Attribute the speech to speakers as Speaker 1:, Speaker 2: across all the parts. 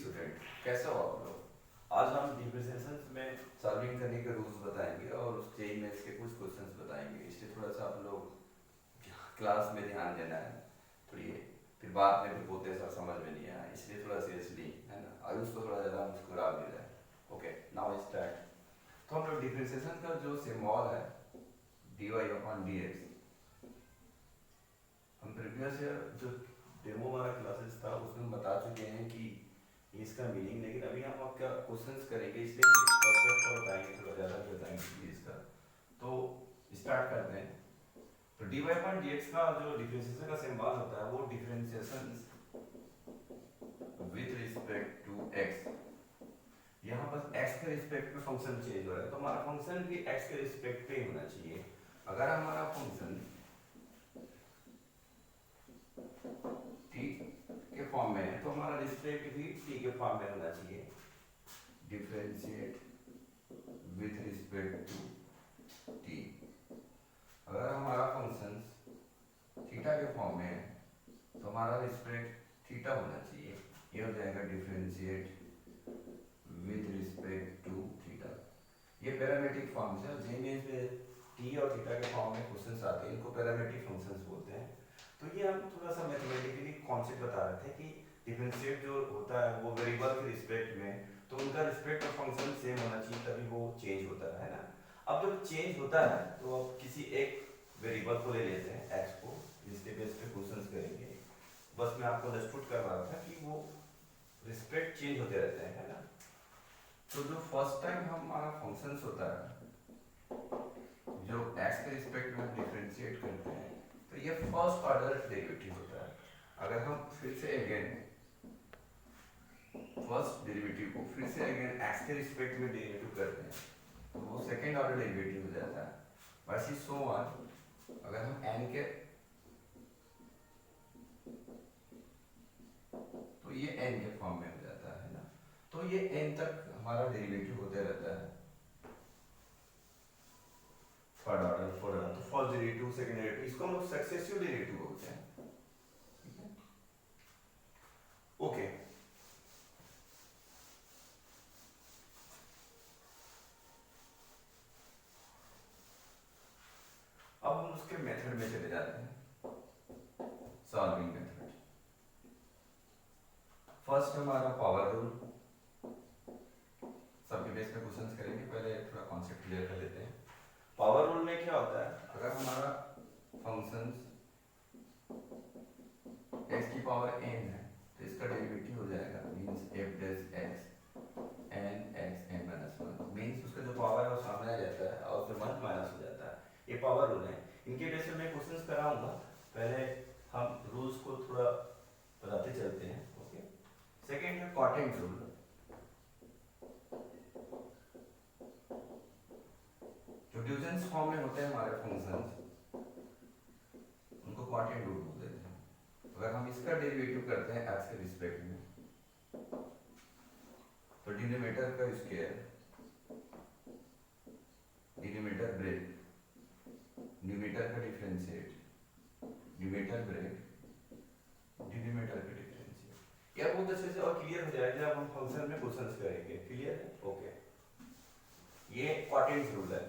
Speaker 1: Student, कैसे हो आप लोग? आज हम डिफरेंशिएशन में सॉल्विंग करने के रूल्स बताएंगे और उस जेई मैथ्स के कुछ क्वेश्चंस बताएंगे। इसलिए थोड़ा सा आप लोग क्लास में ध्यान देना है थोड़ी। फिर बाद में भी बोलते सर समझ में नहीं आया, इसलिए थोड़ा सीरियसली है ना, आयुष को थोड़ा ज़्यादा मुस्कुरा भी रहा है। Okay, now start. तो हम लोग डिफरेंशिएशन का जो सिंबल है dy अपॉन dx, हम प्रीवियस ईयर जो डेमो वाला क्लासेस था उसमें हम बता चुके हैं कि इसका मीनिंग, लेकिन अभी हम आपका क्वेश्चंस करेंगे इसलिए परफेक्ट और बताएंगे, थोड़ा ज़्यादा भी बताएंगे प्लीज इसका। तो स्टार्ट करते हैं। तो dy अपॉन dx का जो डिफरेंशिएशन का सिंबल होता है वो differentiation with respect to x। यहाँ पर x के रिस्पेक्ट में फंक्शन चेंज हो रहा है, तो हमारा फंक्शन भी x के रिस्पेक्ट पे होना चाहिए। अगर हमारा फंक्शन t के फॉर्म में है तो हमारा रिस्पेक्ट भी t के फॉर्म में होना चाहिए। Differentiate with respect to t। अगर हमारा फंक्शन थीटा के फॉर्म में है तो हमारा रिस्पेक्ट थीटा होना चाहिए। ये हो जाएगा differentiate with respect to theta. ये पैरामेट्रिक फॉर्म्स है, जेएमएस में t और थीटा के फॉर्म में क्वेश्चंस आते हैं, इनको पैरामेट्रिक फंक्शंस बोलते हैं। तो ये हम थोड़ा सा मैथमेटिकली कॉन्सेप्ट बता रहे थे कि डिफरेंशिएट जो होता है वो वेरिएबल के रिस्पेक्ट में, तो उनका रिस्पेक्ट और फंक्शन सेम होना चाहिए तभी वो चेंज होता है ना। अब जब चेंज होता है तो अब किसी एक वेरिएबल को ले लेते हैं x को, जिसके बेस पे क्वेश्चंस करेंगे। बस मैं आपको अंडरस्टूड कर रहा था कि वो रिस्पेक्ट चेंज होते रहते हैं, है ना। तो जो फर्स्ट टाइम हमारा फंक्शंस होता है जो x के रिस्पेक्ट में डिफरेंशिएट करते हैं, तो ये फर्स्ट ऑर्डर डेरिवेटिव होता है। अगर हम फिर से अगेन फर्स्ट डेरिवेटिव को फिर से अगेन x के रिस्पेक्ट में डेरिवेटिव करते हैं तो वो सेकंड ऑर्डर डेरिवेटिव हो जाता है। वैसे सो ऑन, अगर हम n के, तो ये n के फॉर्म में हो जाता है ना। तो ये n तक हमारा डेरिवेटिव होते रहता है, थर्ड ऑर्डर, फोर्थ ऑर्डर। तो फर्स्ट डेरिवेटिव, सेकंड डेरिवेटिव, इसको हम लोग सक्सेसिव डेरिवेटिव बोलते हैं। ठीक है, ओके। अब हम उसके मेथड में चले जाते हैं, सॉल्विंग मेथड। फर्स्ट हमारा पावर रूल, सबके बेस पे क्वेश्चंस करेंगे। पहले थोड़ा कॉन्सेप्ट क्लियर कर लेते हैं। पावर रूल में क्या होता है, अगर हमारा फंक्शंस x की पावर n है तो इसका डेरिवेटिव हो जाएगा means f dash x n x n minus 1, means उसका जो पावर है वो सामने आ जाता है और फिर 1 माइनस हो जाता है। ये पावर रूल है। इनके बेस पे मैं क्वेश्चंस कराऊंगा, पहले हम रूल्स को थोड़ा बताते चलते हैं। ओके, सेकंड है क्वाड्रेंट रूल। जो डिविजन फॉर्म में होते हैं हमारे फंक्शंस उनको क्वाड्रेंट रूल बोलते हैं। अगर हम इसका डेरिवेटिव करते हैं x के रिस्पेक्ट में तो डिनोमिनेटर का स्क्वायर, डिनोमिनेटर ब्रेक, न्यूमरेटर का डिफरेंशिएट, न्यूमरेटर ब्रेक, डिनोमिनेटर का डिफरेंशिएट। यह बहुत अच्छे से और क्लियर हो जाएगा जब हम फंक्शन में क्वेश्चंस करेंगे। क्लियर है? ओके, ये क्वाड्रेंट रूल है।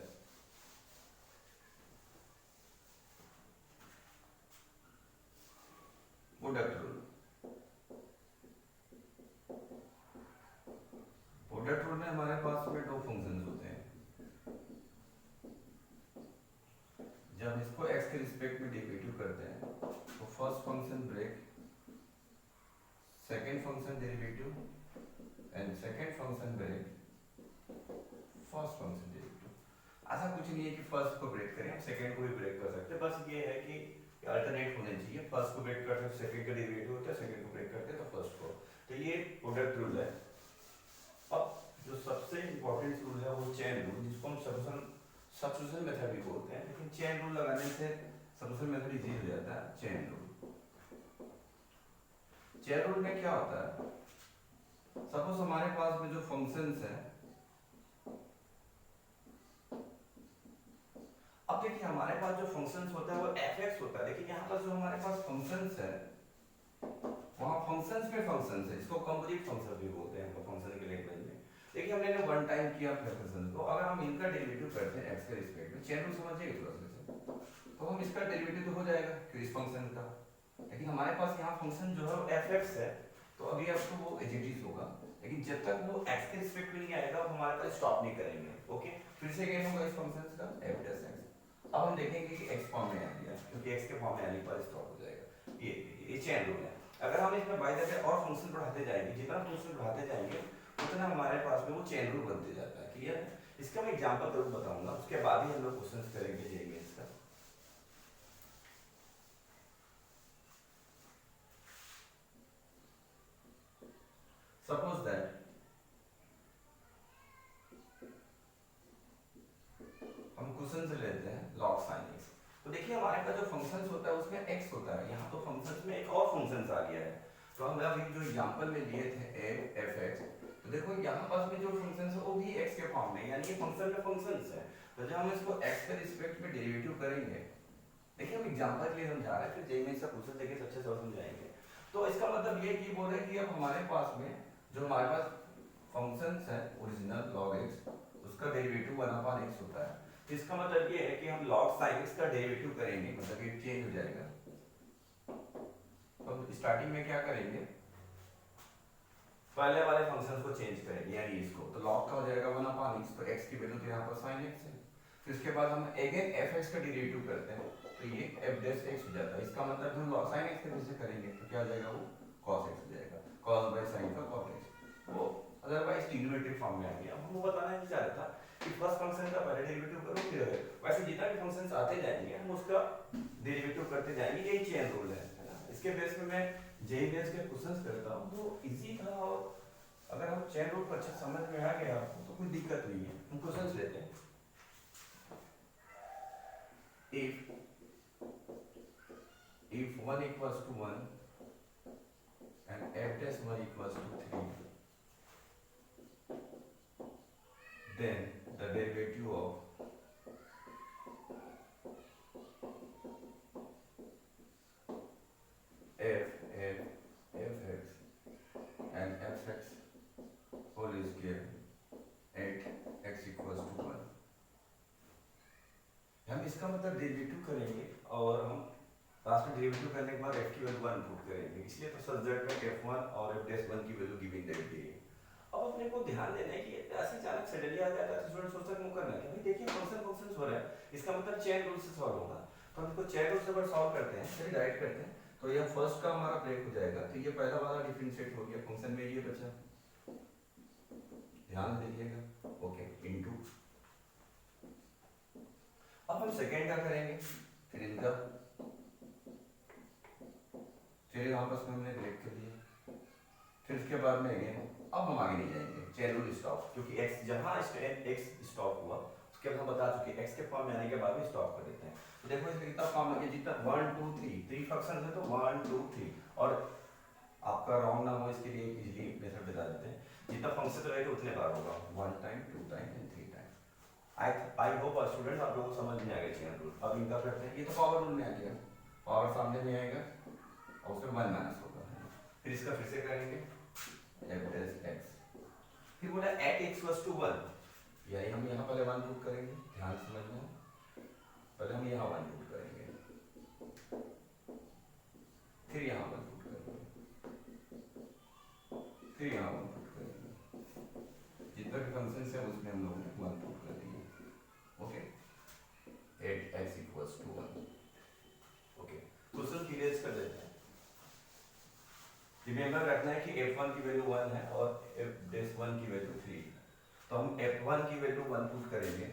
Speaker 1: प्रोडक्ट रूल, प्रोडक्ट रूल में हमारे पास में दो फंक्शंस होते हैं। जब इसको x के रिस्पेक्ट में डेरिवेटिव करते हैं तो first function break, second function derivative and second function break, first function derivative. ऐसा कुछ नहीं है कि फर्स्ट को ब्रेक करें, हम सेकंड को भी ब्रेक कर सकते हैं। बस ये है कि अल्टरनेट होने चाहिए, फर्स्ट को ब्रेक करते हैं सेकंड का डेरिवेटिव होता है, सेकंड को ब्रेक करते हैं तो फर्स्ट को। तो ये प्रोडक्ट रूल है। अब जो सबसे इंपॉर्टेंट रूल है वो चेन रूल, जिसको हम सब्स्टिट्यूशन मेथड भी बोलते हैं, लेकिन चेन रूल लगाने से सब्स्टिट्यूशन मेथड इजी हो जाता है। चेन रूल, चेन रूल में क्या होता है, सपोज हमारे पास में जो फंक्शंस है, अब देखिए हमारे पास जो फंक्शंस होता है वो fx होता है, लेकिन यहाँ पर जो हमारे पास फंक्शंस है वहाँ फंक्शंस में फंक्शंस है, इसको कंपोजिट फंक्शन भी बोलते हैं हमको फंक्शन के लैंग्वेज में। देखिए हमने वन टाइम किया फंक्शन को, अगर हम इनका डेरिवेटिव करते हैं एक्स के रिस्पेक्ट में, चेन रूल समझिए थोड़ा सा, तो हम इसका डेरिवेटिव तो हो जाएगा कि इस फंक्शन का, लेकिन हमारे पास यहाँ फंक्शन जो है एफ एक्स है, तो अभी आपको वो एज इट इज होगा, लेकिन जब तक वो एक्स के रिस्पेक्ट में नहीं आएगा हम हमारे पास स्टॉप नहीं करेंगे। ओके, फिर से क्या होगा इस फंक्शन का एफ डैश एक्स। अब हम देखेंगे कि एक्स फॉर्म में आ गया, क्योंकि एक्स के फॉर्म में आने पर स्टॉप हो जाएगा। ये चेन रूल है। अगर हम इसमें बाय द वे और फंक्शन बढ़ाते जाएंगे, जितना फंक्शन बढ़ाते जाएंगे उतना हमारे पास में वो चेन रूल बनते जाता है। क्लियर है? इसका मैं एग्जांपल जरूर बताऊंगा, उसके बाद ही हम लोग क्वेश्चंस करेंगे जेईई इसका। सपोज दैट हम क्वेश्चन से लेते हैं log sin x। तो देखिए हमारे पास जो फंक्शंस होता है उसमें x होता है, यहाँ तो फंक्शंस में एक और फंक्शंस आ गया है। तो हम अभी जो एग्जांपल में लिए थे f(x), तो देखो यहाँ पास में जो फंक्शंस है वो भी x के फॉर्म में, यानी ये फंक्शन में फंक्शंस है। तो जब हम इसको x के रिस्पेक्ट में डेरिवेटिव करेंगे, देखिए हम एग्जांपल के लिए समझा रहे हैं, फिर जेईई में इसका क्वेश्चन देके अच्छे से समझाएंगे। तो इसका मतलब ये कि बोल रहे हैं कि अब हमारे पास में जो हमारे पास फंक्शंस है ओरिजिनल log x, उसका डेरिवेटिव 1/x होता है। तो इसका मतलब ये है कि हम log sin x का डेरिवेटिव करेंगे, मतलब ये चेंज हो जाएगा। तो स्टार्टिंग में क्या करेंगे, पहले वाले फंक्शन को चेंज करेंगे, यानी इसको, तो log का हो जाएगा 1/x, तो x की वैल्यू तो यहाँ पर sin x है। फिर उसके बाद हम अगेन fx का डेरिवेटिव करते हैं, तो ये f डैश x हो जाता है। इसका मतलब हम log sin x के वजह से करेंगे तो क्या हो जाएगा, वो cos x हो जाएगा, cos बाय sin का cot x। वो अदरवाइज ट्रिग्नोमेट्रिक फॉर्म में आ गया। हम वो बताना नहीं चाह रहा था कि फर्स्ट फंक्शन का पहले डेरिवेटिव करो फिर वैसे जितना भी फंक्शंस आते जाएंगे हम उसका डेरिवेटिव करते जाएंगे, यही चेन रूल है ना। इसके बेस पे मैं जेईई बेस के क्वेश्चंस करता हूं, तो इजी था, और अगर हम चेन रूल को अच्छे समझ में आ गया तो कोई दिक्कत नहीं है। हम क्वेश्चंस लेते हैं। if 1 equals to 1 and f dash 1 equals to 3, then the derivative of fx and fx whole square at x equals to 1। हम इसका मतलब डेरिवेटिव करेंगे और हम लास्ट में डेरिवेटिव करने के बाद f की वैल्यू 1 पुट करेंगे, इसलिए तो सब्जेक्ट में f1 और f dash 1 की वैल्यू गिवन दैट दी है। अब अपने को ध्यान देना है कि ऐसे अचानक सडनली आ जाता है तो स्टूडेंट सोचता है क्यों करना है कि भाई देखिए फंक्शंस हो रहा है, इसका मतलब चेन रूल से सॉल्व होगा। तो हम इसको चेन रूल से अगर सॉल्व करते हैं, चलिए डायरेक्ट करते हैं, तो ये फर्स्ट का हमारा ब्रेक हो जाएगा, तो ये पहला वाला डिफरेंशिएट हो गया, फंक्शन में ये बचा, ध्यान दीजिएगा, ओके, इनटू। अब हम सेकंड का करेंगे, फिर इनका, फिर यहाँ पर हमने ब्रेक कर दिया, फिर उसके बाद में अगेन। अब हम आगे नहीं जाएंगे, चेन रूल स्टॉप, क्योंकि x जहाँ x स्टॉप हुआ उसके बाद हम बता चुके हैं x के फॉर्म में आने के बाद भी स्टॉप कर देते हैं। तो देखो इसका कितना फॉर्म लगे, जितना 1 2 3 फंक्शन है, तो 1 2 3, और आपका रॉन्ग ना हो इसके लिए इजीली मेथड बता देते हैं, जितना फंक्शन रहेगा उतने बार होगा, 1 time 2 time and 3 time. I hope students आप लोगों को समझ में आ गया चेन रूल। अब इनका करते हैं, ये तो पावर रूल में आ गया, पावर सामने में आएगा और उसमें 1 माइनस होगा, फिर इसका फिर से करेंगे f डैश x, फिर बोला at x was to 1, यानी हम यहाँ पहले 1 पुट करेंगे, ध्यान समझना, पहले हम यहाँ 1 पुट करेंगे, फिर यहाँ 1 पुट करेंगे, फिर यहाँ 1 पुट करेंगे, जितना भी फंक्शन है उसमें हम लोग 1 पुट कर देंगे, okay, at x equals to 1। Okay, question clear कर देते हैं। रिमेंबर रखना है कि f1 की वैल्यू 1 है और f dash 1 की वैल्यू 3, तो हम f1 की वैल्यू 1 पुट करेंगे,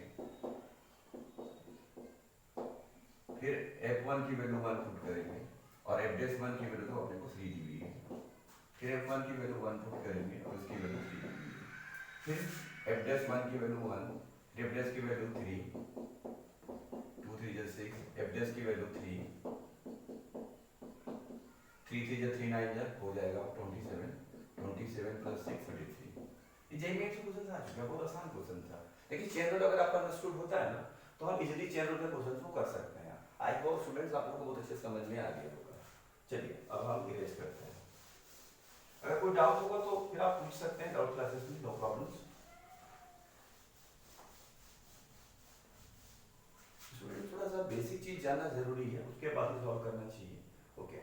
Speaker 1: फिर f1 की वैल्यू 1 पुट करेंगे, और f dash 1 की वैल्यू तो अपने को 3 दी हुई है, फिर f1 की वैल्यू 1 पुट करेंगे और उसकी वैल्यू 3 दी हुई है, फिर f dash 1 की वैल्यू 1, फिर f dash की वैल्यू 3, 2 3 जा 6, f dash की वैल्यू 3, 3 3 जा 3 9 जा हो जाएगा 27, 27 प्लस 6 33। ये जेईई में क्वेश्चन आ चुका है, बहुत आसान क्वेश्चन था, लेकिन चेन रूल अगर आपका अंडरस्टूड होता है ना तो हम इजीली चेन रूल के क्वेश्चन को कर सकते हैं। आई होप स्टूडेंट्स आप लोगों को बहुत अच्छे समझ में आ गया होगा। चलिए अब हम इरेज करते हैं। अगर कोई डाउट होगा तो फिर आप पूछ सकते हैं डाउट क्लासेस में, नो प्रॉब्लम्स। थोड़ा सा बेसिक चीज जानना जरूरी है, उसके बाद ही सॉल्व करना चाहिए। ओके,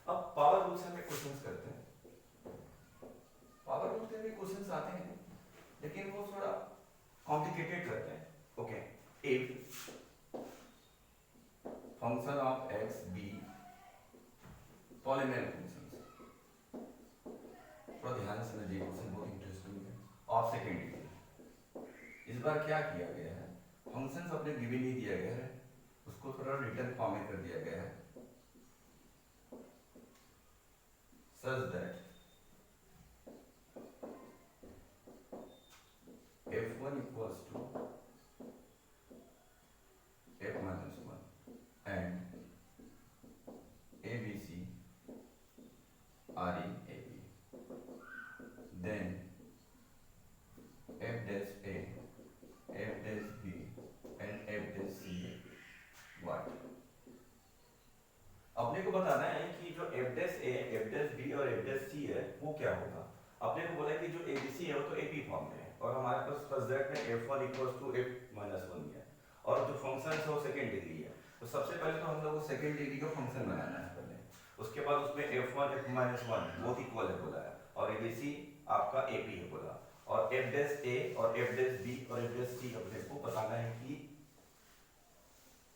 Speaker 1: अब पावर रूल से हम क्वेश्चंस करते हैं। पावर रूल से भी क्वेश्चंस आते हैं लेकिन वो थोड़ा कॉम्प्लिकेटेड करते हैं। Okay, if function of X be polynomial functions, थोड़ा ध्यान से समझिए, क्वेश्चन बहुत इंटरेस्टिंग है। ऑफ सेकेंड डिग्री, इस बार क्या किया गया है, फंक्शंस अपने गिवन नहीं दिया गया है, उसको थोड़ा रिटर्न फॉर्म में कर दिया गया है, such that f1 equals to f minus 1 and abc are in ab, then f dash a, f dash b and f dash c what? अपने को बताना है कि जो f dash a, f dash b और f dash c है वो क्या होगा। अपने को बोला कि जो abc है वो तो ap फॉर्म में है और हमारे पास फर्स्ट ब्रैकेट में f1 equals to f minus 1 है और जो फंक्शन है वो सेकंड डिग्री है। तो सबसे पहले तो हम लोग को सेकंड डिग्री का फंक्शन बनाना है पहले, उसके बाद उसमें f1 f minus 1 both equal है बोला है और abc आपका ap है बोला, और f dash a और f dash b और f dash c अपने को बताना है कि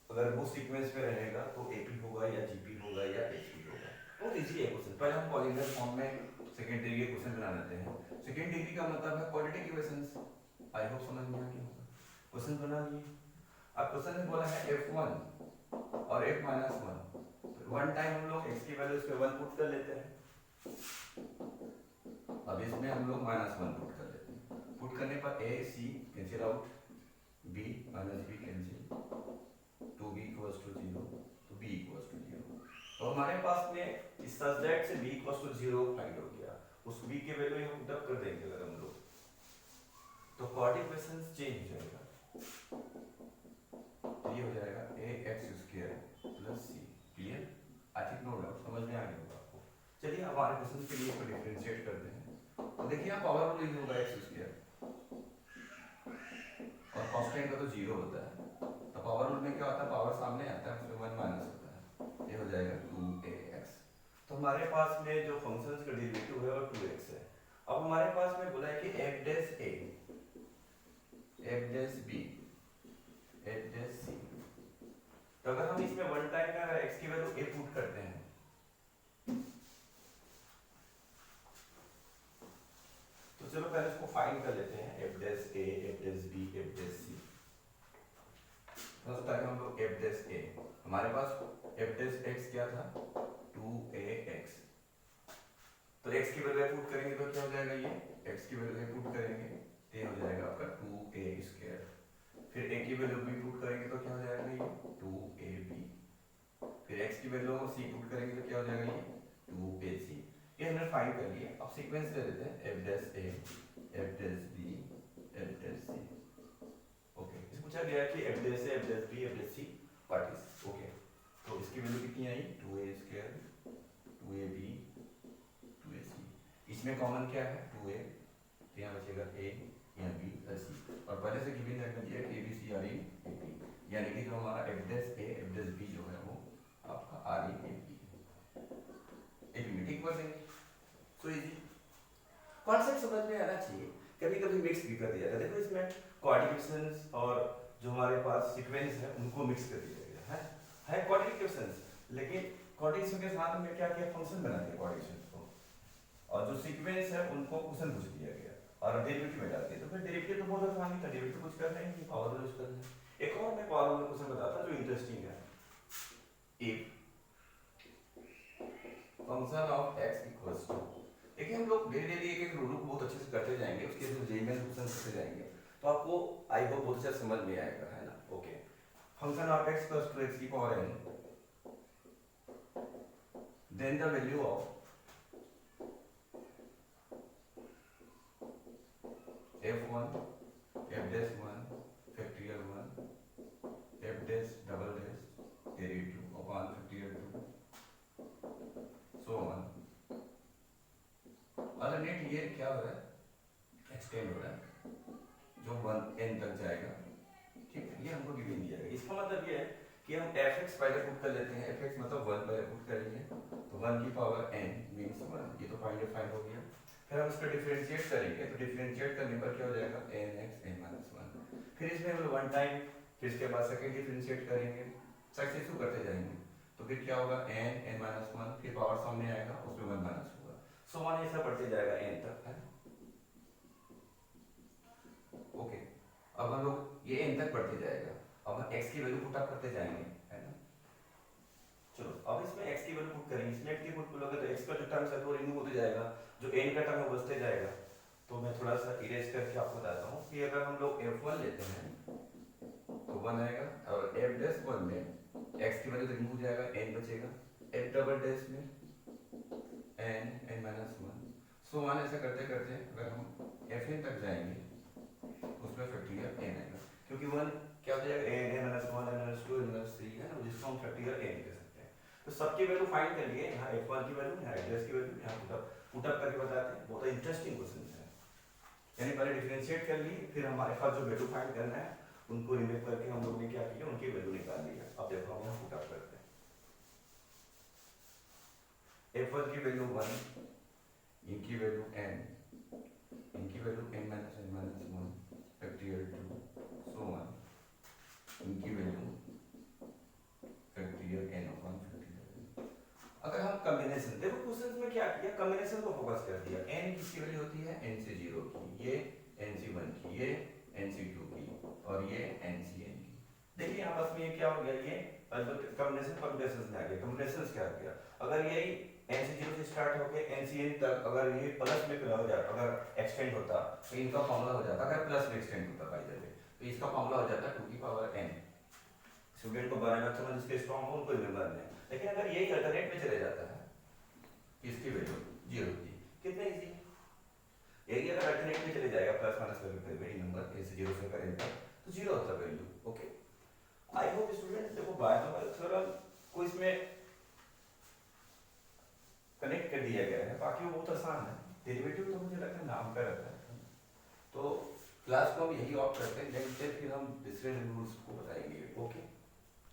Speaker 1: अगर वो सीक्वेंस में रहेगा तो AP होगा या GP होगा या HP होगा। बहुत इजी है क्वेश्चन। पहले हम पॉलिनोमियल फॉर्म में सेकंड डिग्री के क्वेश्चन बना लेते हैं। सेकंड डिग्री का मतलब है क्वाड्रेटिक इक्वेशंस। आई होप समझ में आ गया होगा। क्वेश्चन बना लिए। अब क्वेश्चन में बोला है f1 और f minus 1, वन टाइम हम लोग x की वैल्यू इस पे 1 पुट कर लेते हैं, अब इसमें हम लोग -1 पुट कर लेते हैं। पुट करने पर a c cancel out, b minus b cancel, 2b equals to 0, तो b equals to 0। तो हमारे पास में इस सब्जेक्ट से b equals to 0 फाइंड हो गया, उस b के वैल्यू हम डब कर देंगे अगर हम लोग, तो क्वाड्रेटिक इक्वेशन चेंज हो जाएगा, तो ये हो जाएगा ax² + c। Clear? I think no doubt समझ में आ गया होगा आपको। चलिए हमारे क्वेश्चन के लिए इसको डिफरेंशिएट करते हैं। तो देखिए यहाँ पावर रूल ही होगा x² और कांस्टेंट का तो 0 होता है, तो पावर रूल में क्या होता है, पावर सामने आता है उसमें 1 माइनस होता है, ये हो जाएगा 2ax। तो हमारे पास में जो फंक्शंस का डेरिवेटिव है वो 2x है। अब हमारे पास में बोला है कि f dash a, f dash b, f dash c, तो अगर हम इसमें वन टाइम का x की वैल्यू a पुट करते हैं तो चलो पहले इसको फाइंड कर लेते हैं, f dash a, f dash b, f dash c। First time हम लोग f dash a, हमारे पास f dash x क्या था, 2ax, तो x की वैल्यू पुट करेंगे तो क्या हो जाएगा, ये x की वैल्यू पुट करेंगे तो ये हो जाएगा आपका 2a², फिर a की वैल्यू b पुट करेंगे तो क्या हो जाएगा, ये 2ab, फिर x की वैल्यू c पुट करेंगे तो क्या हो जाएगा, ये 2ac। ये हमने फाइंड कर लिया। अब सीक्वेंस ले लेते हैं, f dash a, f dash b, f dash c। Okay, इस पूछा गया है कि f dash a, f dash b, f dash c what is. Okay, तो इसकी वैल्यू कितनी आई, 2a², 2ab, 2ac। इसमें कॉमन क्या है, 2a, तो यहाँ बचेगा a, यहाँ b प्लस c, और पहले से गिवन रख दिया कि a b c r in ap, यानी कि जो हमारा f dash a, f dash b जो है वो आपका r in ap में टिक कर देंगे। सो इजी, कॉन्सेप्ट समझ में आना चाहिए। कभी कभी मिक्स भी कर दिया जाता है, देखो इसमें क्वाड्रेटिक और जो हमारे पास सीक्वेंस है उनको मिक्स कर दिया गया है क्वाड्रेटिक इक्वेशंस, लेकिन क्वाड्रेटिक के साथ में क्या किया, फंक्शन बना दिया क्वाड्रेटिक को, और जो सीक्वेंस है उनको क्वेश्चन पूछ दिया गया और डेरिवेटिव में डाल दिया। तो फिर डेरिवेटिव तो बहुत आसान था, डेरिवेटिव कुछ करना ही नहीं, पावर यूज करना है। एक और मैं पावर वाला क्वेश्चन बताता जो इंटरेस्टिंग है, if function of x equals to, देखिए हम लोग डेली डेली एक एक रूल को बहुत अच्छे से करते जाएंगे, उसके बाद जेईमेन क्वेश्चन करते जाएंगे, तो आपको आई होप बहुत अच्छा समझ में आएगा, है ना। Okay, function of x equals to x की power n, then the value of f1, f dash 1 factorial 1, f dash double dash derivative upon factorial 2, क्या हो रहा है, एक्सटेंड हो रहा है, जो 1 n तक जाएगा, ठीक है। ये हमको गिवन दिया गया। इसका मतलब ये है कि हम fx पहले पुट कर लेते हैं, fx मतलब 1 पहले पुट करेंगे, तो 1 की पावर n मीन्स 1, ये तो फाइंड हो गया। फिर हम इसको डिफरेंशिएट करेंगे, तो डिफरेंशिएट करने पर क्या हो जाएगा, nx n-1। फिर इसमें हम 1 टाइम, फिर इसके बाद सेकंड डिफरेंशिएट करेंगे, सक्सेसिव करते जाएंगे, तो फिर क्या होगा, n-1, फिर पावर सामने आएगा, उसमें 1 माइनस होगा, सो मान ऐसा बढ़ते जाएगा n तक, है। ओके, अब हम लोग ये n तक बढ़ते जाएगा, अब हम x की वैल्यू पुट अप करते जाएंगे, है ना। चलो अब इसमें x की वैल्यू पुट करेंगे, इसमें x की पुट करोगे तो x का जो टर्म है वो रिमूव होते जाएगा, जो n का टर्म है वो बचते जाएगा। तो मैं थोड़ा सा इरेज करके आपको बताता हूँ कि अगर हम लोग f1 लेते हैं तो 1 आएगा, और f'1 में x की वैल्यू रिमूव हो जाएगा, n बचेगा, f डबल डैश में n-1, सो वन ऐसा करते करते अगर हम fn तक जाएंगे उसमें फैक्टोरियल n आएगा, क्योंकि 1 क्या हो जाएगा, n-1 n-2 n-3 है ना, जिसको हम फैक्टोरियल n कह सकते हैं। तो सबकी वैल्यू फाइंड कर लिए, यहाँ f1 की वैल्यू, यहाँ f' की वैल्यू, यहाँ पुट अप करके बताते हैं। बहुत इंटरेस्टिंग क्वेश्चन है, यानी पहले डिफरेंशिएट कर लिए, फिर हमारे पास जो वैल्यू फाइंड करना है उनको रिमूव करके हम लोग ने क्या किया, उनकी वैल्यू निकाल ली है। अब देखो हम यहाँ पुट अप करते हैं, f1 की वैल्यू 1, इनकी वैल्यू n, इनकी value n-1 factorial 2, so on, इनकी वैल्यू फैक्टोरियल n/1 फैक्टोरियल। अगर हम कॉम्बिनेशन, देखो क्वेश्चन में क्या किया, कॉम्बिनेशन को फोकस कर दिया। n किसकी वैल्यू होती है, n से 0 की, ये n-1 की, ये n-2 की, और ये n-n की। देखिए यहाँ बस में ये क्या हो गया, ये कॉम्बिनेशन में आ गया। कॉम्बिनेशन क्या हो गया, अगर यही n से 0 से स्टार्ट होकर n तक अगर ये प्लस में हो जाता, अगर एक्सटेंड होता तो इनका फॉर्मूला हो जाता, अगर प्लस में एक्सटेंड होता बाय द वे, तो इसका फॉर्मूला हो जाता 2 की पावर n। स्टूडेंट को बनाना तो जिसके स्ट्रॉन्ग हो उनको रिमेंबर नहीं, लेकिन अगर यही अल्टरनेट में चले जाता है, इसकी वैल्यू 0 होती है, कितना इजी। यही अगर अल्टरनेट में चले जाएगा, plus minus value very number a से 0 से करें तो 0 होता value. Okay, I hope student, देखो बायोनॉमियल थ्योरम को इसमें कनेक्ट कर दिया गया है, बाकी वो बहुत आसान है। डेरिवेटिव तो मुझे लगता है नाम का रहता है, तो क्लास को हम यही ऑप्ट करते हैं, नेक्स्ट डे फिर हम दूसरे रूल्स को बताएंगे। ओके।